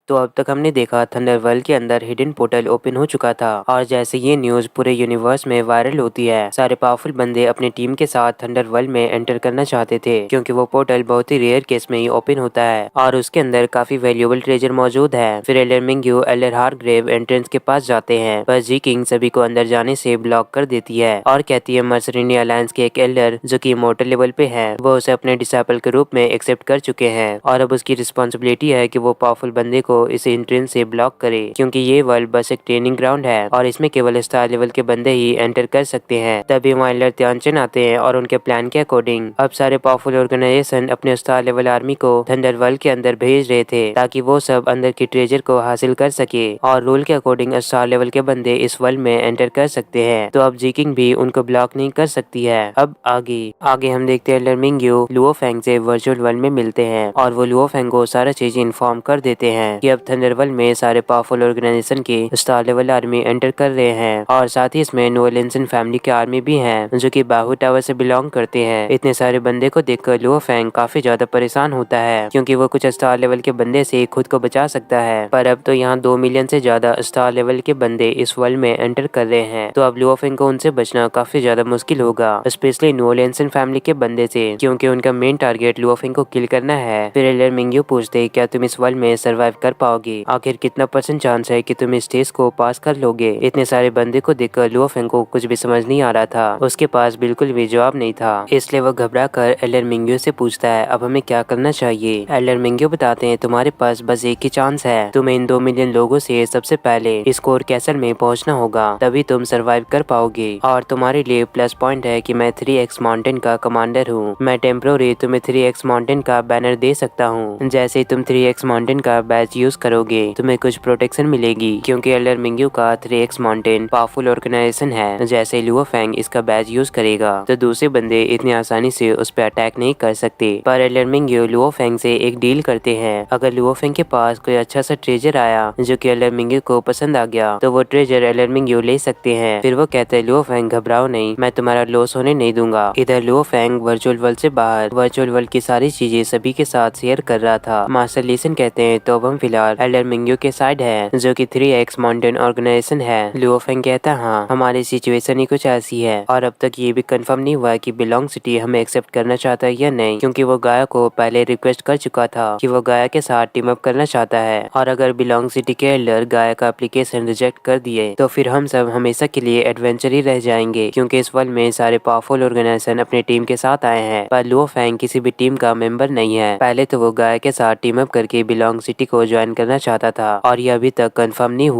तो अब तक हमने देखा थंडरवर्ल्ड के अंदर हिडन पोर्टल ओपन हो चुका था और जैसे ये न्यूज पूरे यूनिवर्स में वायरल होती है, सारे पावरफुल बंदे अपनी टीम के साथ थंडरवर्ल्ड में एंटर करना चाहते थे क्योंकि वो पोर्टल बहुत ही रेयर केस में ही ओपन होता है और उसके अंदर काफी वैल्यूएबल ट्रेजर मौजूद है। फिर एलर मिंग्यू एलर हारग्रेव एंट्रेंस के पास जाते हैं, पर जी किंग सभी को अंदर जाने से ब्लॉक कर देती है और कहती है मर्सरीनी अलायंस के एक एल्डर जो कि इमॉर्टल लेवल पे है, वो उसे अपने डिसाइपल के रूप में एक्सेप्ट कर चुके हैं और अब उसकी रिस्पॉन्सिबिलिटी है कि वो पावरफुल बंदे को इस एंट्रेंस से ब्लॉक करे क्योंकि ये वर्ल्ड बस एक ट्रेनिंग ग्राउंड है और इसमें केवल स्टार लेवल के बंदे ही एंटर कर सकते हैं। तभी वहाँ एल्डर त्यानचन आते हैं और उनके प्लान के अकॉर्डिंग अब सारे पावरफुल ऑर्गेनाइजेशन अपने स्टार लेवल आर्मी को थंडरवर्ल्ड के अंदर भेज रहे थे ताकि वो सब अंदर की ट्रेजर को हासिल कर सके और रूल के अकॉर्डिंग स्टार लेवल के बंदे इस वर्ल्ड में एंटर कर सकते हैं। तो अब जी किंग भी उनको ब्लॉक नहीं कर सकती है। अब आगे हम देखते हैं एल्डर मिंग्यू लुओ फेंग से वर्चुअल वर्ल्ड में मिलते हैं और वो लुओ फेंग को सारा चीज इन्फॉर्म कर देते हैं कि अब थंडरवर्ल्ड में सारे पावरफुल ऑर्गेनाइजेशन की स्टार लेवल आर्मी एंटर कर रहे हैं और साथ ही इसमें नोएलेंसन फैमिली की आर्मी भी है जो कि बाहू टावर से बिलोंग करते हैं। इतने सारे बंदे को देखकर लुओ फेंग काफी ज्यादा परेशान होता है क्योंकि वो कुछ स्टार लेवल के बंदे से खुद को बचा सकता है, पर अब तो यहाँ 2 मिलियन से ज्यादा स्टार लेवल के बंदे इस वर्ल्ड में एंटर कर रहे हैं। तो अब लुओ फेंग को उनसे बचना काफी ज्यादा मुश्किल होगा, स्पेशली नोएलेंसन फैमिली के बंदे से, क्योंकि उनका मेन टारगेट लुओ फेंग को किल करना है। फिर एल्डर मिंग्यू पूछते क्या तुम इस वर्ल्ड में सरवाइव कर पाओगे, आखिर कितना % चांस है कि तुम इस टेस्ट को पास कर लोगे। इतने सारे बंदे को देखकर लुओ फेंग को कुछ भी समझ नहीं आ रहा था, उसके पास बिल्कुल भी जवाब नहीं था, इसलिए वो घबरा कर एल्डर मिंग्यू से पूछता है अब हमें क्या करना चाहिए। एल्डर मिंग्यू बताते हैं तुम्हारे पास बस एक ही चांस है, तुम्हें इन 2 मिलियन लोगों से सबसे पहले इस कोर कैसल में पहुंचना होगा, तभी तुम सरवाइव कर पाओगे और तुम्हारे लिए प्लस पॉइंट है कि मैं 3x माउंटेन का कमांडर हूँ। मैं टेम्पोररी तुम्हें 3x माउंटेन का बैनर दे सकता हूँ, जैसे तुम 3x माउंटेन का बैच यूज करोगे तुम्हें कुछ प्रोटेक्शन मिलेगी क्योंकि एल्डर मिंग्यू का 3x माउंटेन पावरफुल ऑर्गेनाइजेशन है। जैसे लुओ फेंग इसका बैच यूज करेगा तो दूसरे बंदे इतनी आसानी से उस पर अटैक नहीं कर सकते। पर एल्डर मिंग्यू लुओ फेंग से एक डील करते हैं, अगर लुओ फेंग के पास कोई अच्छा सा ट्रेजर आया जो कि एल्डर मिंग्यू को पसंद आ गया तो वो ट्रेजर एल्डर मिंग्यू ले सकते हैं। फिर वो कहते हैं लुओ फेंग घबराओ नहीं, मैं तुम्हारा लॉस होने नहीं दूंगा। इधर लुओ फेंग वर्चुअल वर्ल्ड से बाहर वर्चुअल वर्ल्ड की सारी चीजें सभी के साथ शेयर कर रहा था। मास्टर लीसन कहते हैं तो अब हम फिलहाल एल्डर मिंग्यू के साइड है जो कि 3x माउंटेन ऑर्गेनाइजेशन है। लुओ फेंग कहता है हाँ हमारी सिचुएशन ही कुछ ऐसी है और अब तक ये भी कंफर्म नहीं हुआ कि बिलोंग सिटी हमें एक्सेप्ट करना चाहता है या नहीं, क्योंकि वो गाया को पहले रिक्वेस्ट कर चुका था कि वो गाया के साथ टीम अप करना चाहता है और अगर बिलोंग सिटी के एल्डर गाया का एप्लीकेशन रिजेक्ट कर दिए तो फिर हम सब हमेशा के लिए एडवेंचर ही रह जाएंगे, क्योंकि इस वर्ल्ड में सारे पावरफुल ऑर्गेनाइजेशन अपनी टीम के साथ आए हैं पर लुओ फेंग किसी भी टीम का मेंबर नहीं है। पहले तो वो गाया के साथ टीम अप करके बिलोंग सिटी को ज्वाइन करना चाहता था और यह अभी तक कंफर्म नहीं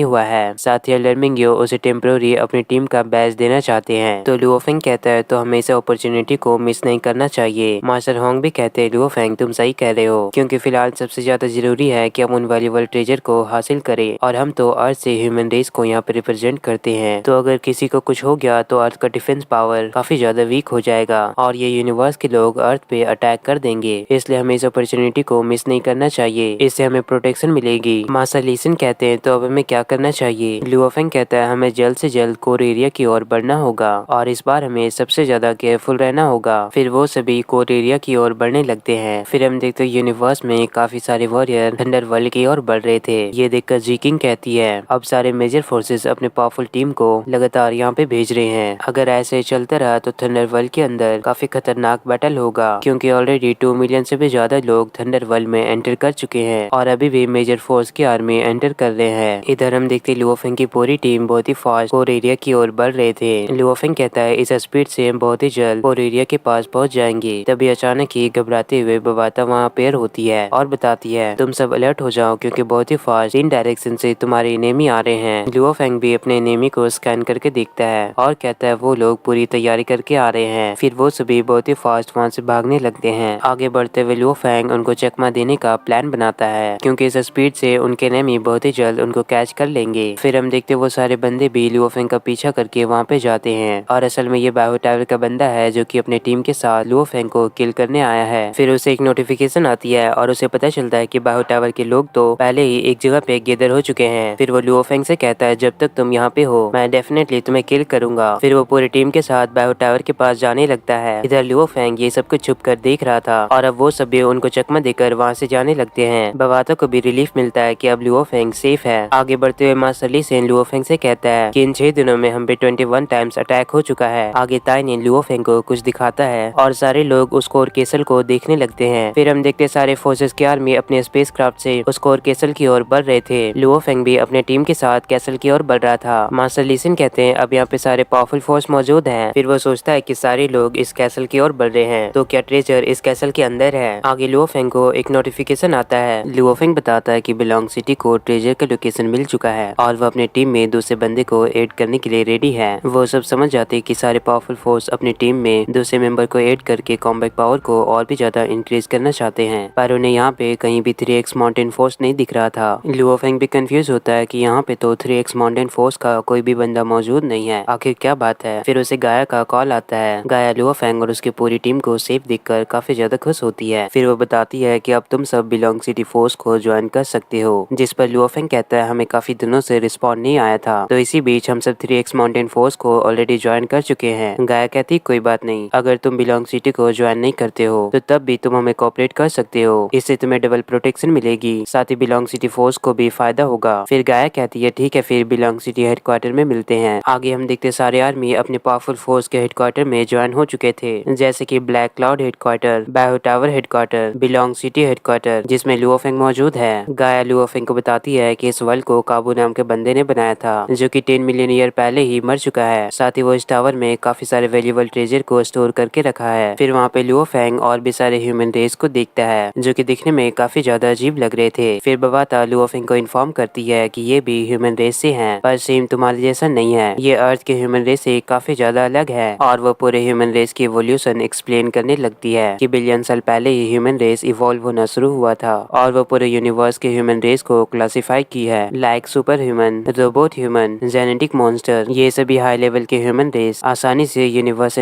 हुआ है साथ ही एल्डर मिंग्यू उसे टेम्पोररी अपनी टीम का बैच देना चाहते हैं। तो लुओ फेंग कहता है तो हमें इस अपॉर्चुनिटी को मिस नहीं करना चाहिए। मास्टर होंग भी कहते हैं लुओ फेंग तुम सही कह रहे हो, क्योंकि फिलहाल सबसे ज्यादा जरूरी है कि हम उन वैल्यूएबल ट्रेजर को हासिल करें और हम तो अर्थ से ह्यूमन रेस को यहाँ पे रिप्रेजेंट करते हैं, तो अगर किसी को कुछ हो गया तो अर्थ का डिफेंस पावर काफी ज्यादा वीक हो जाएगा और ये यूनिवर्स के लोग अर्थ पे अटैक कर देंगे, इसलिए हमें इस अपॉर्चुनिटी को मिस नहीं करना चाहिए, इससे हमें प्रोटेक्शन मिलेगी। मास्टर लीसन कहते हैं तो अब हमें क्या करना चाहिए। लुओ फेंग कहता है हमें जल्द से जल्द कोर एरिया की ओर बढ़ना होगा और इस बार हमें सबसे ज्यादा केयरफुल रहना होगा। फिर वो सभी कोर एरिया की ओर बढ़ने लगते हैं। फिर हम देखते हैं यूनिवर्स में काफी सारे वॉरियर थंडरवर्ल्ड की ओर बढ़ रहे थे। ये देखकर जी किंग कहती है अब सारे मेजर फोर्सेस अपने पावरफुल टीम को लगातार यहाँ पे भेज रहे हैं, अगर ऐसे चलता रहा तो थंडरवर्ल्ड के अंदर काफी खतरनाक बैटल होगा, क्योंकि ऑलरेडी 2 मिलियन से भी ज्यादा लोग थंडरवर्ल्ड में एंटर कर चुके हैं और अभी भी मेजर फोर्स की आर्मी एंटर कर रहे हैं। इधर हम देखते लुओ फेंग की पूरी टीम बहुत ही फास्ट कोर एरिया की ओर बढ़ रहे थे। लुओ फेंग कहता है इस स्पीड से हम बहुत ही जल्द कोर एरिया के पास पहुंच जाएंगे। तभी अचानक ही घबराते हुए बवाता वहाँ अपेयर होती है और बताती है तुम सब अलर्ट हो जाओ क्योंकि बहुत ही फास्ट इन डायरेक्शन से तुम्हारे एनिमी आ रहे हैं। लुओ फेंग भी अपने एनिमी को स्कैन करके देखता है और कहता है वो लोग पूरी तैयारी करके आ रहे हैं। फिर वो सभी बहुत ही फास्ट वहाँ से भागने लगते हैं। आगे बढ़ते हुए लुओ फेंग उनको चकमा देने का प्लान बनाता है, क्योंकि इस स्पीड से उनके एनिमी बहुत ही जल्द उनको कैच कर लेंगे। फिर हम देखते वो सारे बंदे भी लुओ फेंग का पीछा करके वहाँ पे जाते हैं और असल में ये बाहू टावर का बंदा है जो कि अपने टीम के साथ लुओ फेंग को किल करने आया है। फिर उसे एक नोटिफिकेशन आती है और उसे पता चलता है कि बाहू टावर के लोग तो पहले ही एक जगह पे गैदर हो चुके हैं। फिर वो लुओ फेंग से कहता है जब तक तुम यहाँ पे हो मैं डेफिनेटली तुम्हें किल करूंगा। फिर वो पूरी टीम के साथ बाहू टावर के पास जाने लगता है। इधर लुओ फेंग ये सब कुछ छुप कर देख रहा था और अब वो सभी उनको चकमा देकर वहाँ से जाने लगते हैं। बवाता को भी रिलीफ मिलता है कि अब लुओ फेंग सेफ है। आगे बढ़ते हुए मास्टर ली सेन लुओ फेंग से कहता है कि इन 6 दिनों में हम पे 21 टाइम्स अटैक हो चुका है। आगे ताई ने लुओ फेंग को कुछ दिखाता है और सारे लोग उस कोर केसल को देखने लगते हैं। फिर हम देखते सारे फोर्सेस की आर्मी अपने स्पेस क्राफ्ट से उस कोर केसल की ओर बढ़ रहे थे। लुओ फेंग भी अपने टीम के साथ कैसल की ओर बढ़ रहा था। मास्टर ली सेन कहते हैं अब यहाँ पे सारे पावरफुल फोर्स मौजूद हैं। फिर वो सोचता है कि सारे लोग इस कैसल की ओर बढ़ रहे हैं, तो क्या ट्रेजर इस कैसल के अंदर है। आगे लुओ फेंग को एक नोटिफिकेशन आता है। लुओ फेंग बताता है कि बिलोंग सिटी को ट्रेजर का लोकेशन मिल चुका है और वो अपने टीम में दूसरे बंदे को ऐड करने के लिए रेडी है। वो सब समझ जाते हैं कि सारे पावरफुल फोर्स अपनी टीम में दूसरे मेंबर को ऐड करके कॉम्बैट पावर को और भी ज्यादा इंक्रीज करना चाहते हैं, पर उन्हें यहाँ पे कहीं भी 3x माउंटेन फोर्स नहीं दिख रहा था। लुओ फेंग भी कंफ्यूज होता है कि यहाँ पे तो 3x माउंटेन फोर्स का कोई भी बंदा मौजूद नहीं है, आखिर क्या बात है। फिर उसे गाया का कॉल आता है। गाया लुओ फेंग और उसकी पूरी टीम को सेफ देखकर काफी ज्यादा खुश होती है। फिर वो बताती है कि अब तुम सब बिलोंग सिटी फोर्स को ज्वाइन कर सकते हो, जिस पर लुओ फेंग कहता है हमें काफी दिनों से रिस्पॉन्ड नहीं आया था, तो इसी बीच हम सब 3x माउंटेन फोर्स को ऑलरेडी ज्वाइन कर चुके हैं। गाया कहती कोई बात नहीं, अगर तुम बिलोंग सिटी को ज्वाइन नहीं करते हो तो तब भी तुम हमें कोऑपरेट कर सकते हो, इससे तुम्हें डबल प्रोटेक्शन मिलेगी, साथ ही बिलोंग सिटी फोर्स को भी फायदा होगा। फिर गाया कहती है ठीक है, फिर बिलोंग सिटी हेडक्वार्टर में मिलते हैं। आगे हम देखते सारे आर्मी अपने पावरफुल फोर्स के हेडक्वार्टर में ज्वाइन हो चुके थे, जैसे कि black cloud headquarter, bio tower headquarter, belong city headquarter, जिसमें लुओ फेंग मौजूद है। गाया लुओ फेंग को बताती है कि इस वर्ल्ड को काबू नाम के बंदे ने बनाया था, जो कि 10 मिलियन ईयर पहले ही मर चुका है। साथ ही वो इस टावर में काफी सारे वैल्यूएबल ट्रेजर को स्टोर करके रखा है। फिर वहाँ पे लुओ फेंग और भी सारे ह्यूमन रेस को देखता है, जो कि दिखने में काफी ज्यादा अजीब लग रहे थे। फिर बवाता लुओ फेंग को इन्फॉर्म करती है कि ये भी ह्यूमन रेस से हैं, पर सेम तुम्हारे जैसा नहीं है, ये अर्थ के ह्यूमन रेस से काफी ज्यादा अलग है। और वो पूरे ह्यूमन रेस की इवोल्यूशन एक्सप्लेन करने लगती है कि बिलियन साल पहले ही ह्यूमन रेस इवॉल्व होना शुरू हुआ था और वो पूरे यूनिवर्स के ह्यूमन रेस को क्लासिफाई की है, like super human, robot human, genetic monster. ये सभी हाई लेवल के ह्यूमन रेस आसानी से यूनिवर्स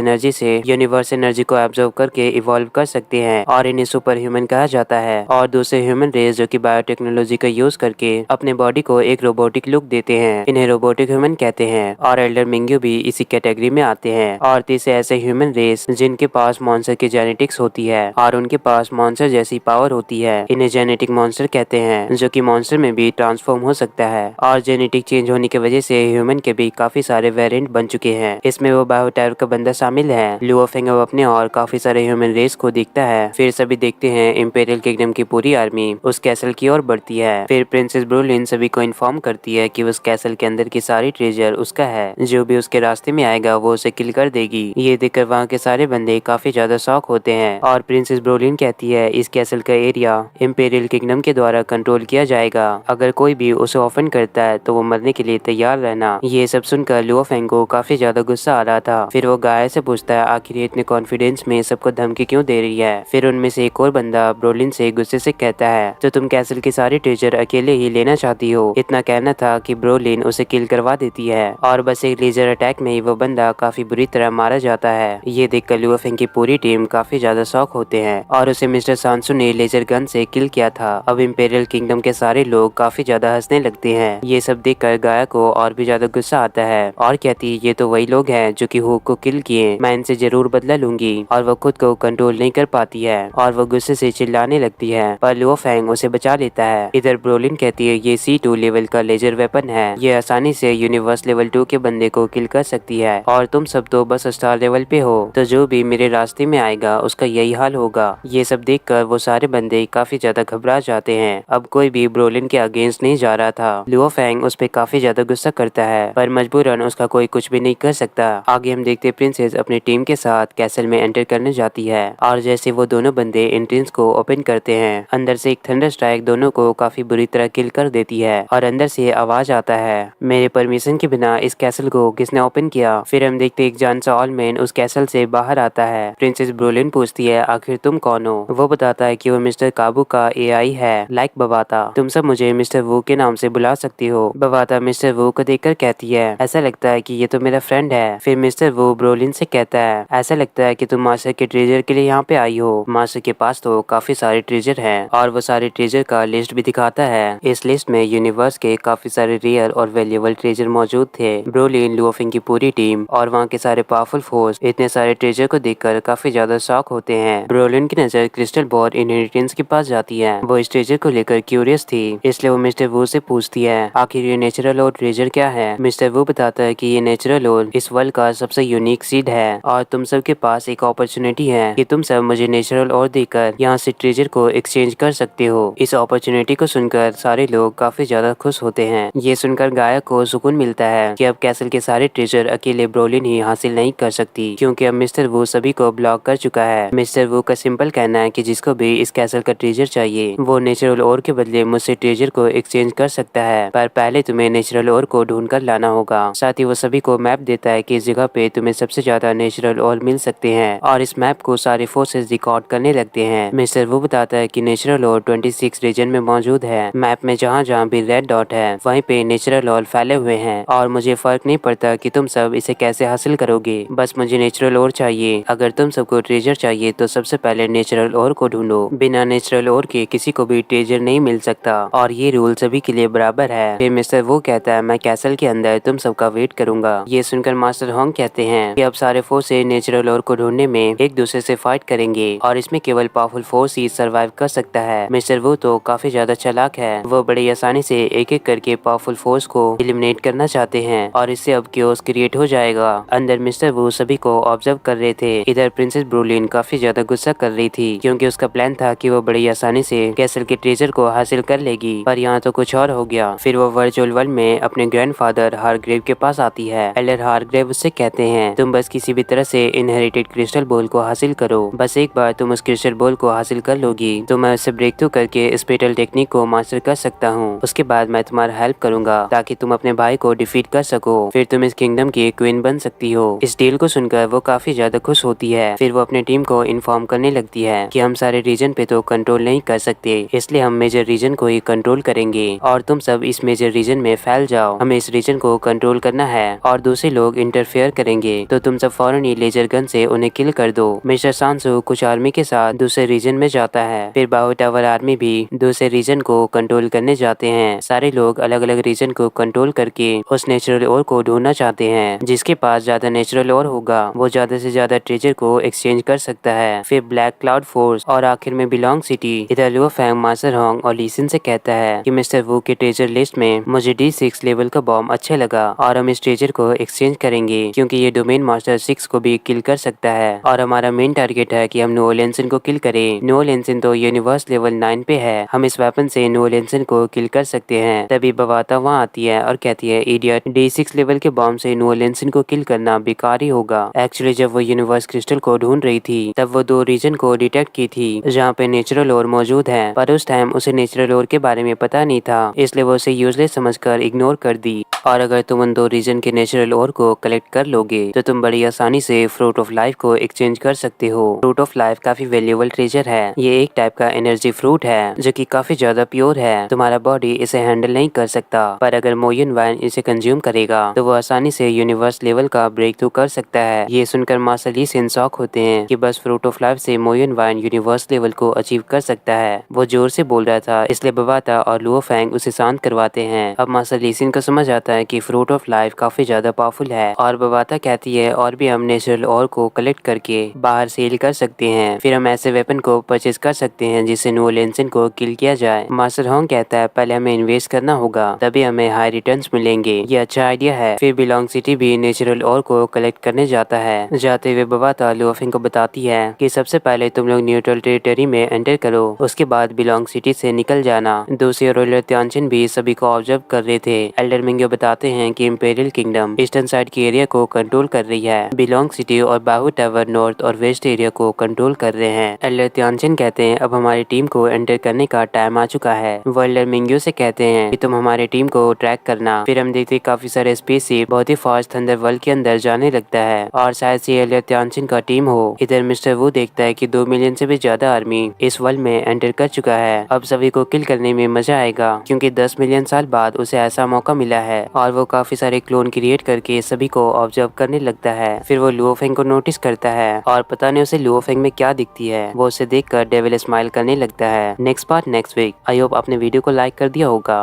एनर्जी को एब्जॉर्व करके इवॉल्व कर सकते हैं और इन्हें सुपर ह्यूमन कहा जाता है। और दूसरे ह्यूमन रेस जो कि बायोटेक्नोलॉजी का यूज करके अपने बॉडी को एक रोबोटिक लुक देते हैं, इन्हें रोबोटिक ह्यूमन कहते हैं। और एल्डर मिंग्यू भी इसी कैटेगरी में आते हैं। और तीसरे ऐसे ह्यूमन रेस जिनके पास मॉन्स्टर की जेनेटिक्स होती है और उनके पास मॉन्स्टर जैसी पावर होती है, इन्हें जेनेटिक मॉन्स्टर कहते हैं, जो कि मॉन्स्टर में भी ट्रांसफॉर्म हो सकता है। और जेनेटिक चेंज होने की वजह से ह्यूमन के भी काफी सारे वेरिएंट बन चुके हैं, इसमें वो बायो टावर का बंदा शामिल है। लुओ फेंग अब अपने और काफी सारे ह्यूमन रेस को देखता है। फिर सभी देखते हैं इंपेरियल किंगडम की पूरी आर्मी उस कैसल की ओर बढ़ती है। फिर प्रिंसेस ब्रोलिन सभी को इन्फॉर्म करती है कि उस कैसल के अंदर की सारी ट्रेजर उसका है, जो भी उसके रास्ते में आएगा वो उसे किल कर देगी। ये देखकर वहाँ के सारे बंदे काफी ज्यादा शॉक होते हैं। और प्रिंसेस ब्रोलिन कहती है इस कैसल का एरिया इंपेरियल किंगडम के द्वारा कंट्रोल किया जाएगा, अगर कोई भी उसे ऑफेंड करता है तो वो मरने के लिए तैयार रहना। ये सब सुनकर लुओ फेंग को काफी ज्यादा गुस्सा आ रहा था। फिर वो गाय से पूछता है आखिर ये इतने कॉन्फिडेंस में सबको धमकी क्यों दे रही है। फिर उनमें से एक और बंदा ब्रोलिन से गुस्से से कहता है तो तुम कैसल की सारी ट्रेजर अकेले ही लेना चाहती हो। इतना कहना था कि ब्रोलिन उसे किल करवा देती है और बस एक लेजर अटैक में ही वो बंदा काफी बुरी तरह मारा जाता है। ये देखकर लुओ फेंग की पूरी टीम काफी ज्यादा शॉक होते हैं और उसे मिस्टर सांसू ने लेजर गन से किल किया था। अब इंपेरियल किंगडम के सारे लोग काफी ज्यादा हंसने लगते हैं। ये सब देखकर गाया को और भी ज्यादा गुस्सा आता है और कहती ये तो वही लोग हैं जो कि हुक को किल किए, मैं इनसे जरूर बदला लूंगी। और वो खुद को कंट्रोल नहीं कर पाती है और वो गुस्से से चिल्लाने लगती है, पर लुओ फेंग उसे बचा लेता है। इधर ब्रोलिन कहती है ये C2 लेवल का लेजर वेपन है, ये आसानी से यूनिवर्स लेवल 2 के बंदे को किल कर सकती है और तुम सब तो बस स्टार लेवल पे हो, तो जो भी मेरे रास्ते में आएगा उसका यही हाल होगा। ये सब देखकर वो सारे बंदे काफी ज्यादा घबरा जाते हैं। अब कोई भी ब्रोलिन के अगेंस्ट नहीं जा रहा था। लुओ फेंग उस पे काफी ज्यादा गुस्सा करता है, पर मजबूरन उसका कोई कुछ भी नहीं कर सकता। आगे हम देखते प्रिंसेस अपनी टीम के साथ कैसल में एंटर करने जाती है और जैसे वो दोनों बंदे एंट्रेंस को ओपन करते हैं, अंदर से एक थंडर स्ट्राइक दोनों को काफी बुरी तरह किल कर देती है और अंदर से आवाज आता है मेरे परमिशन के बिना इस कैसल को किसने ओपन किया। फिर हम देखते एक जान सा ऑलमैन उस कैसल से बाहर आता है। प्रिंसेस ब्रोलिन पूछती है आखिर तुम कौन हो। वो बताता है कि वो मिस्टर काबू का AI है, लाइक बवाता, तुम सब मुझे मिस्टर वू के नाम से बुला सकती हो। बवाता मिस्टर वू को देखकर कहती है ऐसा लगता है कि ये तो मेरा फ्रेंड है। फिर मिस्टर वू ब्रोलिन से कहता है ऐसा लगता है कि तुम मास्टर के ट्रेजर के लिए यहाँ पे आई हो। मास्टर के पास तो काफी सारे ट्रेजर हैं और वो सारे ट्रेजर का लिस्ट भी दिखाता है। इस लिस्ट में यूनिवर्स के काफी सारे रेयर और वैल्यूएबल ट्रेजर मौजूद थे। ब्रोलिन, लुओ फेंग की पूरी टीम और वहाँ के सारे पावरफुल फोर्स इतने सारे ट्रेजर को देखकर काफी ज्यादा शॉक होते हैं। ब्रोलिन की नजर क्रिस्टल बॉल इनहेरिटेंस प्रिंस के पास जाती है। वो इस ट्रेजर को लेकर क्यूरियस थी, इसलिए वो मिस्टर वू से पूछती है आखिर ये नेचुरल और ट्रेजर क्या है। मिस्टर वू बताता है कि ये नेचुरल और इस वर्ल्ड का सबसे यूनिक सीड है और तुम सब के पास एक अपॉर्चुनिटी है कि तुम सब मुझे नेचुरल और देकर यहाँ से ट्रेजर को एक्सचेंज कर सकते हो। इस अपॉर्चुनिटी को सुनकर सारे लोग काफी ज्यादा खुश होते हैं। ये सुनकर गायक को सुकून मिलता है कि अब कैसल के सारे ट्रेजर अकेले ब्रोलिन ही हासिल नहीं कर सकती, क्योंकि अब मिस्टर वू सभी को ब्लॉक कर चुका है। मिस्टर वू का सिंपल कहना है कि जिसको भी इस कैसल का ट्रेजर चाहिए वो नेचुरल और के बदले मुझसे ट्रेजर को एक्सचेंज कर सकता है, पर पहले तुम्हें नेचुरल और को ढूंढ कर लाना होगा। साथ ही वो सभी को मैप देता है कि इस जगह पे तुम्हें सबसे ज्यादा नेचुरल और मिल सकते हैं और इस मैप को सारे फोर्सेस रिकॉर्ड करने लगते हैं। मिस्टर वू बताता है कि नेचुरल और 26 रीजन में मौजूद है। मैप में जहाँ जहाँ भी रेड डॉट है वहीं पे नेचुरल और फैले हुए हैं और मुझे फर्क नहीं पड़ता कि तुम सब इसे कैसे हासिल करोगे, बस मुझे नेचुरल और चाहिए। अगर तुम सबको ट्रेजर चाहिए तो सबसे पहले नेचुरल और को ढूंढो, बिना नेचुरल और के किसी को भी ट्रेजर नहीं मिल सकता और ये रूल सभी के लिए बराबर है। फिर मिस्टर वो कहता है मैं कैसल के अंदर तुम सबका वेट करूंगा। ये सुनकर मास्टर होंग कहते हैं कि अब सारे फोर्स नेचुरल और को ढूंढने में एक दूसरे से फाइट करेंगे और इसमें केवल पावरफुल फोर्स ही सर्वाइव कर सकता है। मिस्टर वो तो काफी ज्यादा चालाक है, वो बड़ी आसानी से एक एक करके पावरफुल फोर्स को एलिमिनेट करना चाहते हैं और इससे अब क्योस क्रिएट हो जाएगा। अंदर मिस्टर वो सभी को ऑब्जर्व कर रहे थे। इधर प्रिंसेस ब्रोलिन काफी ज्यादा गुस्सा कर रही थी, क्योंकि उसका प्लान था कि वो बड़ी आसानी से कैसल के ट्रेजर को हासिल कर लेगी, पर यहाँ तो कुछ और हो गया। फिर वो वर्चुअल वर्ल्ड में अपने ग्रैंडफादर हारग्रेव के पास आती है। एल्डर हारग्रेव उससे कहते हैं तुम बस किसी भी तरह से इनहेरिटेड क्रिस्टल बॉल को हासिल करो, बस एक बार तुम उस क्रिस्टल बॉल को हासिल कर लोगी तो मैं उससे ब्रेक थ्रू करके स्पेटल टेक्निक को मास्टर कर सकता हूँ। उसके बाद मैं तुम्हारा हेल्प करूंगा ताकि तुम अपने भाई को डिफीट कर सको, फिर तुम इस किंगडम की क्वीन बन सकती हो। इस डील को सुनकर वो काफी ज्यादा खुश होती है। फिर वो अपने टीम को इन्फॉर्म करने लगती है कि हम सारे रीजन पे तो कंट्रोल नहीं कर सकते, इसलिए हम मेजर रीजन को ही कंट्रोल करेंगे और तुम सब इस मेजर रीजन में फैल जाओ। हमें इस रीजन को कंट्रोल करना है और दूसरे लोग इंटरफेयर करेंगे तो तुम सब फौरन ही लेजर गन से उन्हें किल कर दो। मिस्टर सांसू कुछ आर्मी के साथ दूसरे रीजन में जाता है। फिर बाहु टावर आर्मी भी दूसरे रीजन को कंट्रोल करने जाते हैं। सारे लोग अलग अलग रीजन को कंट्रोल करके उस नेचुरल ओर को ढूंढना चाहते हैं। जिसके पास ज्यादा नेचुरल ओर होगा वो ज्यादा से ज्यादा ट्रेजर को एक्सचेंज कर सकता है। फिर ब्लैक क्लाउड फोर्स और आखिर में बिलोंग सिटी। इधर लुओ फैंग मास्टर होंग और लीसिन से कहता है कि मिस्टर वू के ट्रेजर लिस्ट में मुझे D6 लेवल का बॉम्ब अच्छा लगा और हम इस ट्रेजर को एक्सचेंज करेंगे, क्योंकि ये डोमेन मास्टर 6 को भी किल कर सकता है और हमारा मेन टारगेट है कि हम नुओ लेंसन को किल करें। नुओ लेंसन तो यूनिवर्स लेवल 9 पे है, हम इस वेपन से नुओ लेंसन को किल कर सकते हैं। तभी बवाता वहाँ आती है और कहती है इडियट, D6 लेवल के बॉम्ब से नुओ लेंसन को किल करना बेकार ही होगा। एक्चुअली जब वो यूनिवर्स क्रिस्टल को ढूंढ रही थी तब वो 2 रीजन को डिटेक्ट की थी जहाँ पे नेचुरल ओर मौजूद है, पर उस टाइम उसे नेचुरल ओर के बारे में पता नहीं था, इसलिए वो उसे यूजलेस समझकर इग्नोर कर दी। और अगर तुम उन 2 रीजन के नेचुरल ओर को कलेक्ट कर लोगे तो तुम बड़ी आसानी से फ्रूट ऑफ लाइफ को एक्सचेंज कर सकते हो। फ्रूट ऑफ लाइफ काफी वैल्यूएबल ट्रेजर है। ये एक टाइप का एनर्जी फ्रूट है जो कि काफी ज्यादा प्योर है। तुम्हारा बॉडी इसे हैंडल नहीं कर सकता, पर अगर मोयन वाइन इसे कंज्यूम करेगा तो वो आसानी से यूनिवर्स लेवल का ब्रेक थ्रू कर सकता है। ये सुनकर मास्टर ली सिन शॉक होते हैं कि बस फ्रूट ऑफ लाइफ से मोयन वाइन यूनिवर्स लेवल को अचीव कर सकता है। वो जोर से बोल रहा था, इसलिए बवाता और लुओ फैंग उसे शांत करवाते हैं। अब मास्टर ली सिन को समझ आता है कि फ्रूट ऑफ लाइफ काफी ज्यादा पावरफुल है और बवाता कहती है और भी हम नेचुरल और को कलेक्ट करके बाहर सेल कर सकते हैं, फिर हम ऐसे वेपन को परचेज कर सकते हैं जिससे नुओ लेंसन को किल किया जाए। मास्टर होंग कहता है पहले हमें इन्वेस्ट करना होगा तभी हमें हाई रिटर्न्स मिलेंगे। ये अच्छा आइडिया है। फिर बिलोंग सिटी भी नेचुरल और को कलेक्ट करने जाता है। जाते हुए बवाता लुओ फैंग को बताती है कि सबसे पहले तुम लोग न्यूट्रल टेरिटरी में एंटर करो, उसके बाद बिलोंग सिटी से निकल जाना। दूसरी ओर एल्डर त्यानचिन भी सभी को ऑब्जर्व कर रहे थे। एल्डर मिंग्यो बताते हैं कि इंपेरियल किंगडम ईस्टर्न साइड के एरिया को कंट्रोल कर रही है, बिलोंग सिटी और बाहु टावर नॉर्थ और वेस्ट एरिया को कंट्रोल कर रहे हैं। एल्डर त्यानचिन कहते हैं अब हमारी टीम को एंटर करने का टाइम आ चुका है। वो एल्डर मिंग्यो से कहते हैं कि तुम हमारी टीम को ट्रैक करना। फिर हम देखते काफी सारे स्पेसशिप बहुत ही फास्ट थंडर वर्ल्ड के अंदर जाने लगता है और शायद से एल्डर त्यानचिन का टीम हो। इधर मिस्टर वू देखता है कि 2 मिलियन से भी ज्यादा आर्मी इस वर्ल्ड में एंटर कर चुका है। अब सभी को किल करने में मजा आएगा, क्योंकि 10 मिलियन साल बाद उसे ऐसा मौका मिला है और वो काफी सारे क्लोन क्रिएट करके सभी को ऑब्जर्व करने लगता है। फिर वो लुओ फैंग को नोटिस करता है और पता नहीं उसे लुओ फैंग में क्या दिखती है, वो उसे देखकर डेविल स्माइल करने लगता है। Next part next week. I hope आपने वीडियो को लाइक कर दिया होगा।